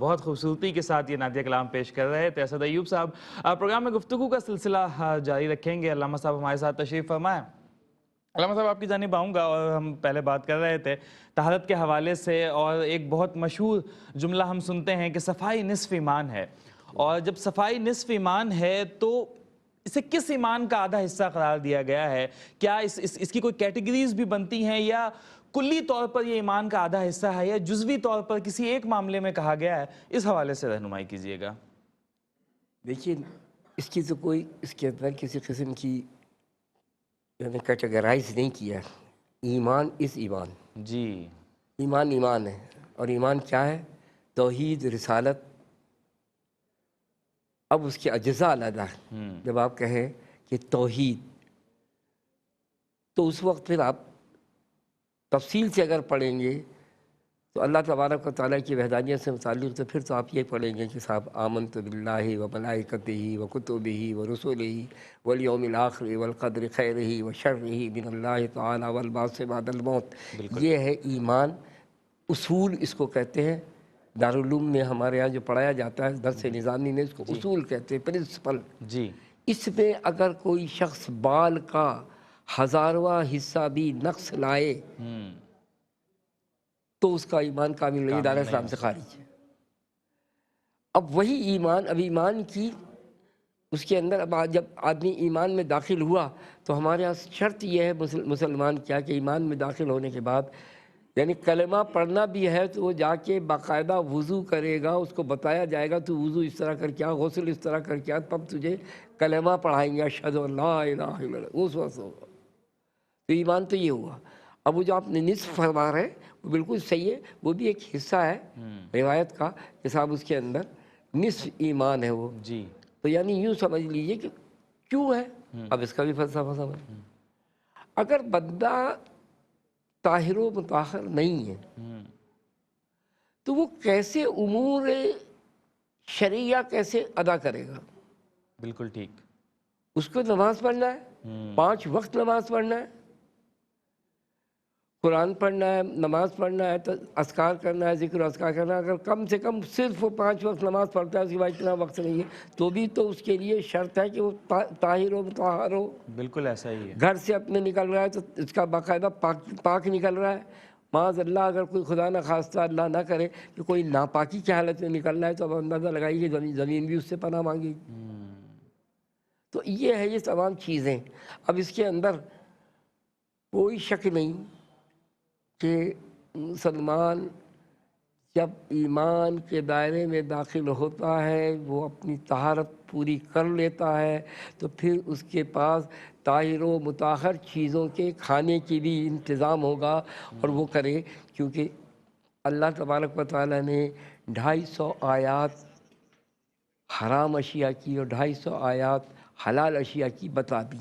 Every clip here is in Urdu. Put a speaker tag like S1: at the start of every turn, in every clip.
S1: بہت خوبصورتی کے ساتھ یہ نعتیہ کلام پیش کر رہے تھے اسد ایوب صاحب۔ پروگرام میں گفتگو کا سلسلہ جاری رکھیں گے۔ علامہ صاحب ہمارے ساتھ تشریف فرمائیں۔ علامہ صاحب آپ کی جانب آؤں گا، اور ہم پہلے بات کر رہے تھے طہارت کے حوالے سے، اور ایک بہت مشہور جملہ ہم سنتے ہیں کہ صفائی نصف ایمان ہے، اور جب صفائی نصف ایمان ہے تو اسے کس ایمان کا آدھا حصہ قرار دیا گیا ہے؟ کیا اس کی کوئی کیٹیگریز بھی بنتی ہیں، یا کلی طور پر یہ ایمان کا آدھا حصہ ہے، یا جزوی طور پر کسی ایک معاملے میں کہا گیا ہے؟ اس حوالے سے رہنمائی کیجیے گا۔
S2: دیکھیے، اس کی تو کوئی اس کے اندر کسی قسم کی نے کیٹیگرائز نہیں کیا۔ ایمان ایمان،
S1: جی،
S2: ایمان ہے۔ اور ایمان کیا ہے؟ توحید، رسالت۔ اب اس کے اجزاء علیحدہ ہیں۔ جب آپ کہیں کہ توحید، تو اس وقت پھر آپ تفصیل سے اگر پڑھیں گے تو اللہ تبارک و تعالیٰ کی وحدانیت سے متعلق تو پھر تو آپ یہ پڑھیں گے کہ صاحب آمنت باللہ و ملائکتہ و کتبہ و رسلہ والیوم الآخر والقدر خیرہ و شرہ من اللہ تعالیٰ والبعث بعد الموت۔ یہ ہے ایمان۔ اصول اس کو کہتے ہیں۔ دارالعلوم میں ہمارے یہاں جو پڑھایا جاتا ہے درس نظامی میں، اس کو اصول کہتے ہیں، پرنسپل۔
S1: جی،
S2: اس میں اگر کوئی شخص بال کا ہزارواں حصہ بھی نقص لائے تو اس کا ایمان کامل نہیں، دائرہ اسلام سے خارج ہے۔ اب وہی ایمان، اب ایمان کی اس کے اندر، اب جب آدمی ایمان میں داخل ہوا تو ہمارے یہاں شرط یہ ہے مسلمان کیا کہ ایمان میں داخل ہونے کے بعد، یعنی کلمہ پڑھنا بھی ہے تو وہ جا کے باقاعدہ وضو کرے گا، اس کو بتایا جائے گا تو وضو اس طرح کر کیا، غسل اس طرح کر کیا، تب تجھے کلمہ پڑھائیں گے اشہد ان لا الہ الا اللہ، اس وقت ہوگا۔ تو ایمان تو یہ ہوا۔ اب وہ جو آپ نے نصف فرما رہے ہیں وہ بالکل صحیح ہے، وہ بھی ایک حصہ ہے روایت کا کہ صاحب اس کے اندر نصف ایمان ہے وہ۔
S1: جی،
S2: تو یعنی یوں سمجھ لیجئے کہ کیوں ہے، اب اس کا بھی فلسفہ سمجھ۔ اگر بندہ طاہر و مطہر نہیں ہے تو وہ کیسے امور شرعیہ کیسے ادا کرے گا؟
S1: بالکل ٹھیک۔
S2: اس کو نماز پڑھنا ہے، 5 وقت نماز پڑھنا ہے، قرآن پڑھنا ہے، نماز پڑھنا ہے، تو اذکار کرنا ہے، ذکر و اذکار کرنا ہے۔ اگر کم سے کم صرف وہ 5 وقت نماز پڑھتا ہے، اس کے بعد اتنا وقت نہیں ہے، تو بھی تو اس کے لیے شرط ہے کہ وہ طاہر و مطہر ہو۔
S1: بالکل ایسا ہی ہے۔
S2: گھر سے اپنے نکل رہا ہے تو اس کا باقاعدہ پاک نکل رہا ہے۔ معاذ اللہ اگر کوئی خدا نہ خواستہ اللہ نہ کرے کہ کوئی ناپاکی کی حالت میں نکل رہا ہے تو اب اندازہ لگائیے کہ زمین بھی اس سے پناہ مانگے گی۔ تو یہ ہے یہ تمام چیزیں۔ اب اس کے اندر کوئی شک نہیں کہ مسلمان جب ایمان کے دائرے میں داخل ہوتا ہے، وہ اپنی طہارت پوری کر لیتا ہے، تو پھر اس کے پاس طاہر و مطہر چیزوں کے کھانے کی بھی انتظام ہوگا، اور وہ کرے، کیونکہ اللہ تبارک و تعالیٰ نے 250 آیات حرام اشیاء کی اور 250 آیات حلال اشیاء کی بتا دی۔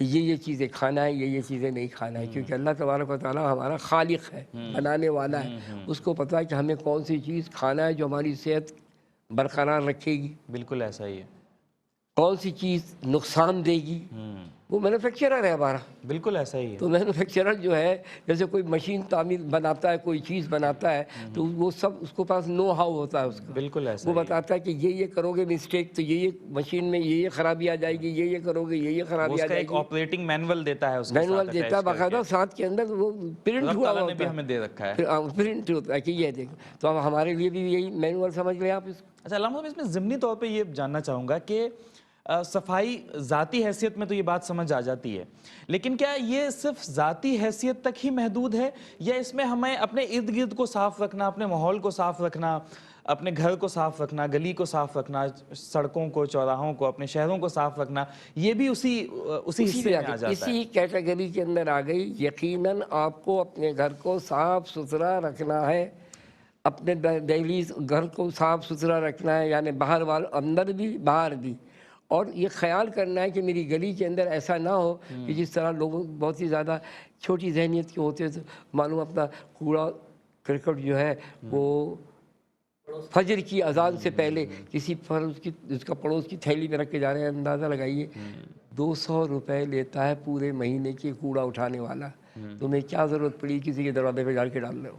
S2: یہ چیزیں کھانا ہے، یہ چیزیں نہیں کھانا ہے، کیونکہ اللہ تبارک و تعالیٰ ہمارا خالق ہے، بنانے والا ہے۔ اس کو پتہ ہے کہ ہمیں کون سی چیز کھانا ہے جو ہماری صحت برقرار رکھے گی،
S1: بالکل ایسا ہی ہے۔
S2: کون سی چیز نقصان دے گی۔ وہ مینوفیکچرر ہے ہمارا۔
S1: بالکل ایسا ہی ہے۔
S2: تو مینوفیکچرر جو ہے، جیسے کوئی مشین تعمیر بناتا ہے، کوئی چیز بناتا ہے، تو وہ سب اس کو پاس نو ہاؤ ہوتا ہے اس کا۔
S1: بالکل ایسا
S2: وہ
S1: ہی ہے۔
S2: بتاتا ہے کہ یہ کرو گے مسٹیک تو یہ مشین میں یہ خرابی آ جائے گی، یہ کرو گے یہ
S1: وہ
S2: خرابی
S1: اس
S2: آ
S1: کا
S2: جائے
S1: ایک
S2: گی۔
S1: آپریٹنگ مینول دیتا ہے، اس کے ساتھ
S2: مینول دیتا ہے باقاعدہ، ساتھ کے اندر وہ پرنٹ
S1: رب
S2: ہوا
S1: تعالیٰ نے
S2: ہوتا
S1: بھی
S2: ہے،
S1: ہمیں دے رکھا ہے۔
S2: پھر پرنٹ ہوتا ہے کہ یہ دیکھو۔ تو اب ہمارے لیے بھی یہی مینول سمجھ لیں آپ اس کو۔
S1: اچھا علامہ صاحب، اس میں ضمنی طور پہ یہ جاننا چاہوں گا کہ صفائی ذاتی حیثیت میں تو یہ بات سمجھ آ جاتی ہے، لیکن کیا یہ صرف ذاتی حیثیت تک ہی محدود ہے، یا اس میں ہمیں اپنے ارد گرد کو صاف رکھنا، اپنے ماحول کو صاف رکھنا، اپنے گھر کو صاف رکھنا، گلی کو صاف رکھنا، سڑکوں کو، چوراہوں کو، اپنے شہروں کو صاف رکھنا، یہ بھی اسی حصے میں آ جاتا ہے؟
S2: اسی کیٹیگری کے اندر آ گئی۔ یقیناً آپ کو اپنے گھر کو صاف ستھرا رکھنا ہے، اپنے دہلی گھر کو صاف ستھرا رکھنا ہے، یعنی باہر اندر بھی باہر بھی، اور یہ خیال کرنا ہے کہ میری گلی کے اندر ایسا نہ ہو کہ جس طرح لوگوں بہت ہی زیادہ چھوٹی ذہنیت کے ہوتے ہیں، معلوم اپنا کوڑا کرکٹ جو ہے وہ فجر کی اذان سے پہلے کسی اس کا پڑوس کی تھیلی میں رکھ کے جا رہے ہیں۔ اندازہ لگائیے 200 روپے لیتا ہے پورے مہینے کے کوڑا اٹھانے والا، تمہیں کیا ضرورت پڑی کسی کے دروازے پہ جا کے ڈال رہے ہو؟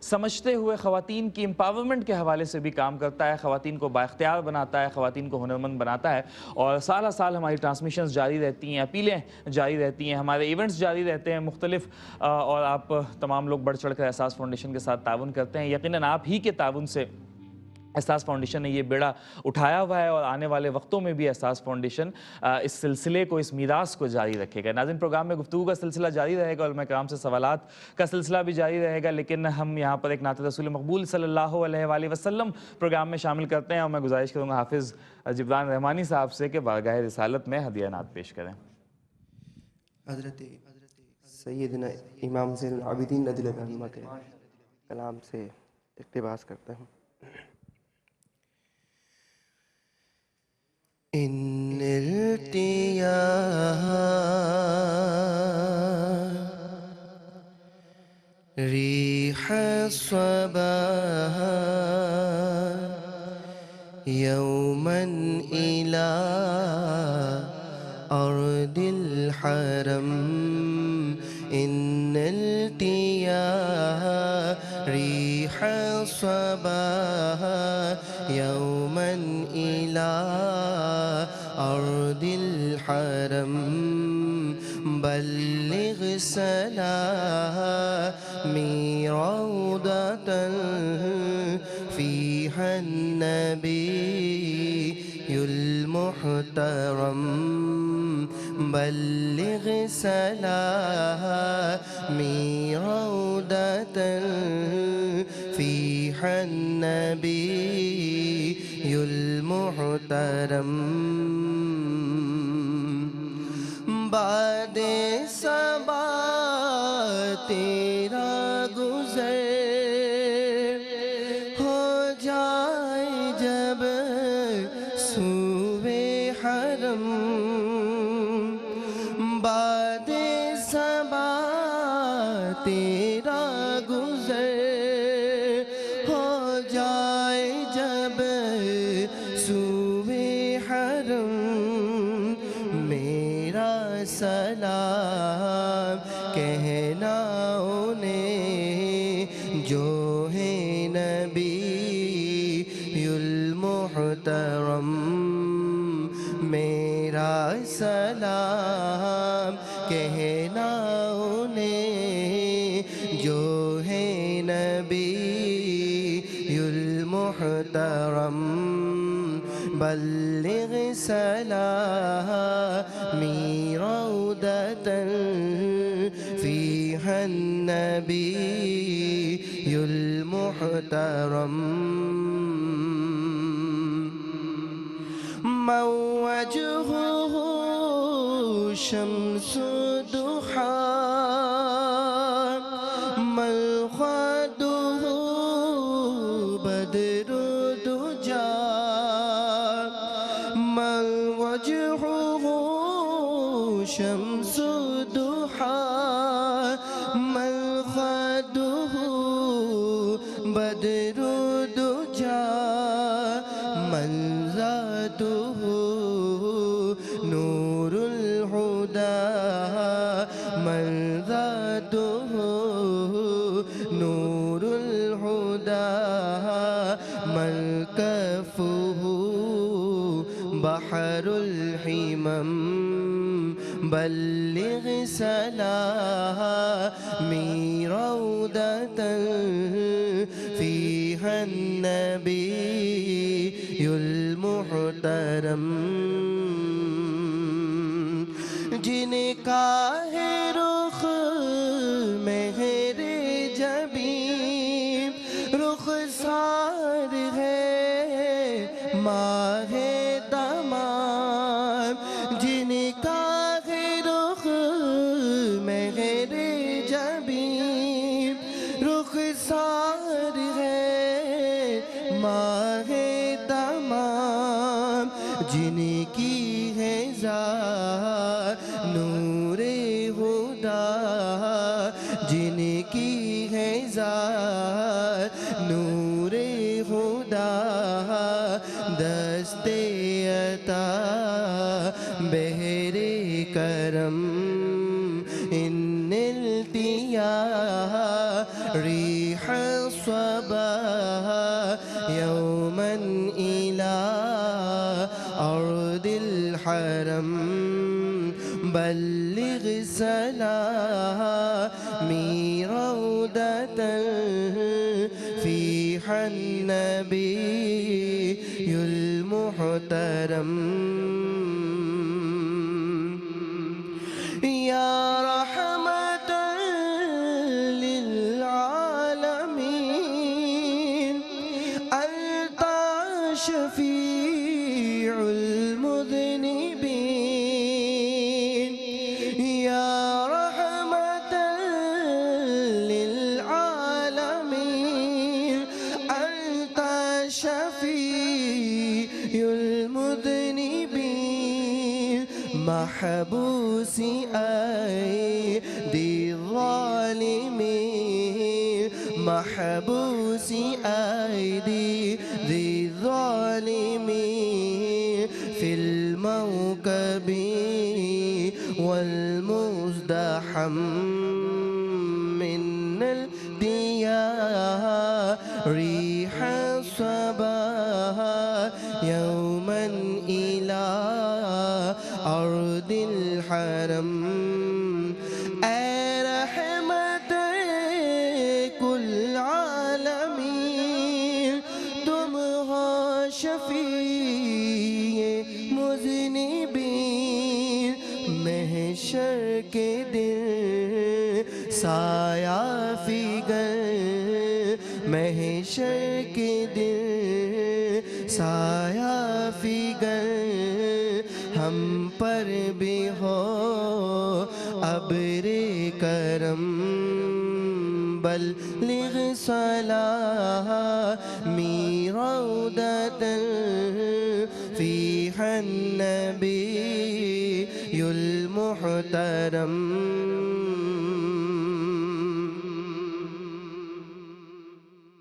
S1: سمجھتے ہوئے خواتین کی امپاورمنٹ کے حوالے سے بھی کام کرتا ہے، خواتین کو بااختیار بناتا ہے، خواتین کو ہنرمند بناتا ہے، اور سالہ سال ہماری ٹرانسمیشنز جاری رہتی ہیں، اپیلیں جاری رہتی ہیں، ہمارے ایونٹس جاری رہتے ہیں مختلف، اور آپ تمام لوگ بڑھ چڑھ کر احساس فاؤنڈیشن کے ساتھ تعاون کرتے ہیں۔ یقیناً آپ ہی کے تعاون سے احساس فاؤنڈیشن نے یہ بیڑا اٹھایا ہوا ہے، اور آنے والے وقتوں میں بھی احساس فاؤنڈیشن اس سلسلے کو، اس میراث کو جاری رکھے گا۔ ناظرین، پروگرام میں گفتگو کا سلسلہ جاری رہے گا، علماء کرام سے سوالات کا سلسلہ بھی جاری رہے گا، لیکن ہم یہاں پر ایک نعت رسول مقبول صلی اللہ علیہ وآلہ وسلم پروگرام میں شامل کرتے ہیں، اور میں گزارش کروں گا حافظ جبران رحمانی صاحب سے کہ بارگاہ رسالت میں ہدیہ نعت پیش کریں۔
S3: حضرت سیدنا امام زین العابدین رضی اللہ عنہ کے کلام سے اقتباس کرتا ہوں۔ ان ارتیا ریح الصباح یوما الى ارض الحرم ان التیا ریح الصباح یوما الى ارض الحرم بلغ سلامی روضة فيها النبي المحترم بلغ سلامی روضة فيها النبي المحترم بعد صبا تیرا گزر ہو جائے جب سوئے حرم بعد صبا تیرا گزر ہو جائے جب سوئے حرم میرا سلام کہنا انہیں جو ہے نبی المحترم میرا سلام کہنا انہیں جو ہے نبی المحترم بلغ سلامی روضة فيها النبي المحترم من وجهه شمس ضحى من خده بدر دجى من وجهه شمس ضحى من خده بدر دجى من ذاته نور الهدى من ذاته نور الهدى من كفه بحر الحمم بلغ سلامی روضة فيها النبي المحترم جن کا ہے رخ مہر جبین رخسار ہے ماہ تمام جن کا ہے رخ مہر جبین رخسار ہے ماہ تمام جن کی ہے ذات نور خدا جن کی ہے ذات نور خدا دست عطا بحر کرم ان التیا ریح الصباح يوما إلى أرض الحرم بلغ سلامي روضة فيها النبي المحترم يا رحمة للعالمين أنت شفيع المذنبين يا رحمة للعالمين أنت شفيع المذنبين محبوس أيدي الظالمين محبوس أيدي الظالمين في الموكب والمزدحم من الديار ريح الصباح يوما إلى أرض الحرم رحمت كل عالمین تم ہو شفیع مذنبین محشر کے دن سایہ فگر محشر کے دن سایہ فگر ہم پر بھی ہو ابر کرم بلغ سلامی روضة فيها النبي المحترم